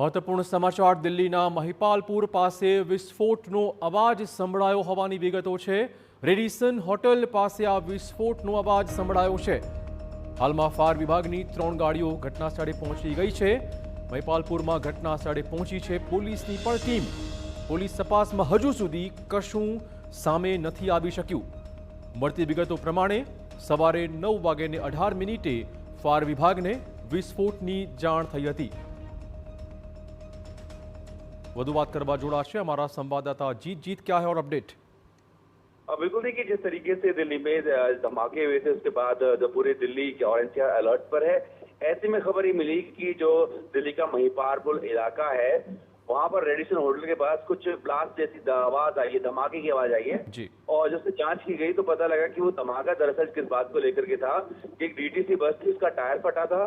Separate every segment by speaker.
Speaker 1: મહત્વપૂર્ણ સમાચાર દિલ્હીના મહિપાલપુર પાસે વિસ્ફોટનો અવાજ સંભળાયો હોવાની વિગતો છે। રેડિસન હોટેલ પાસે આ વિસ્ફોટનો અવાજ સંભળાયો છે। હાલમાં ફાયર વિભાગની 3 ગાડીઓ ઘટનાસ્થળે પહોંચી ગઈ છે। મહિપાલપુરમાં ઘટનાસ્થળે પહોંચી છે પોલીસની પણ ટીમ। પોલીસ તપાસમાં હજુ સુધી કશું સામે નથી આવી શક્યું। મળતી વિગતો પ્રમાણે સવારે 9:18 ફાયર વિભાગને વિસ્ફોટની જાણ થઈ હતી। વધુ बात करवा जोड़ा है हमारा संवाददाता जीत क्या है और अपडेट।
Speaker 2: बिल्कुल देखिए, जिस तरीके से दिल्ली में धमाके हुए थे उसके बाद जो पूरी दिल्ली ऑरेंज अलर्ट पर है। ऐसे में खबर ये मिली कि जो दिल्ली का महिपालपुर इलाका है वहां पर रेडिसन होटल के पास कुछ ब्लास्ट जैसी आवाज आई है, धमाके की आवाज आई है
Speaker 1: जी।
Speaker 2: और जब से जांच की गई तो पता लगा कि वो धमाका दरअसल किस बात को लेकर के था। एक डीटीसी बस थी, उसका टायर फटा था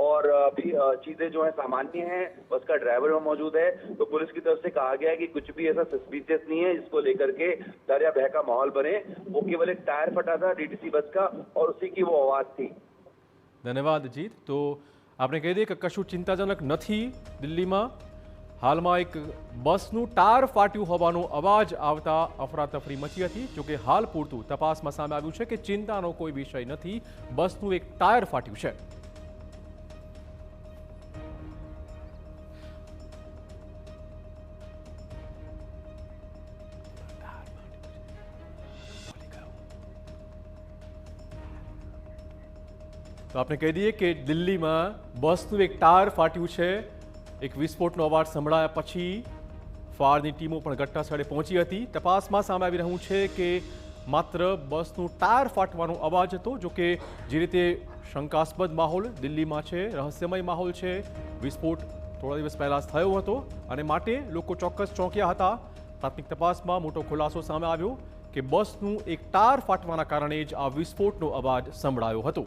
Speaker 2: और अभी चीजें जो है सामान्य हैं। बस का ड्राइवर में मौजूद है, तो पुलिस की तरफ से कहा गया है कि कुछ भी ऐसा सस्पिशियस नहीं है जिसको लेकर के डर या भय का माहौल बने। वो केवल एक टायर फटा था डीटीसी बस का और उसी की वो आवाज थी।
Speaker 1: धन्यवाद जीत। तो आपने कही दी कि कशु चिंताजनक नहीं दिल्ली में। हाल में एक बसનું टायर फाट्યું હોવાનો અવાજ આવતા અફરાતફરી મચી હતી। જોકે હાલ પૂરતું તપાસમાં સામે આવ્યું છે કે ચિંતાનો કોઈ વિષય નથી, બસનું એક ટાયર ફાટ્યું છે। તો આપણે કહી દઈએ કે દિલ્હીમાં બસનું એક ટાયર ફાટ્યું છે। એક વિસ્ફોટનો અવાજ સંભળાયા પછી ફાયરની ટીમો પણ ઘટનાસ્થળે પહોંચી હતી। તપાસમાં સામે આવી રહ્યું છે કે માત્ર બસનું ટાયર ફાટવાનો અવાજ હતો। જો કે જે રીતે શંકાસ્પદ માહોલ દિલ્હીમાં છે, રહસ્યમય માહોલ છે, વિસ્ફોટ થોડા દિવસ પહેલા થયો હતો અને માટે લોકો ચોક્કસ ચોંક્યા હતા। પ્રાથમિક તપાસમાં મોટો ખુલાસો સામે આવ્યો કે બસનું એક ટાયર ફાટવાના કારણે જ આ વિસ્ફોટનો અવાજ સંભળાયો હતો।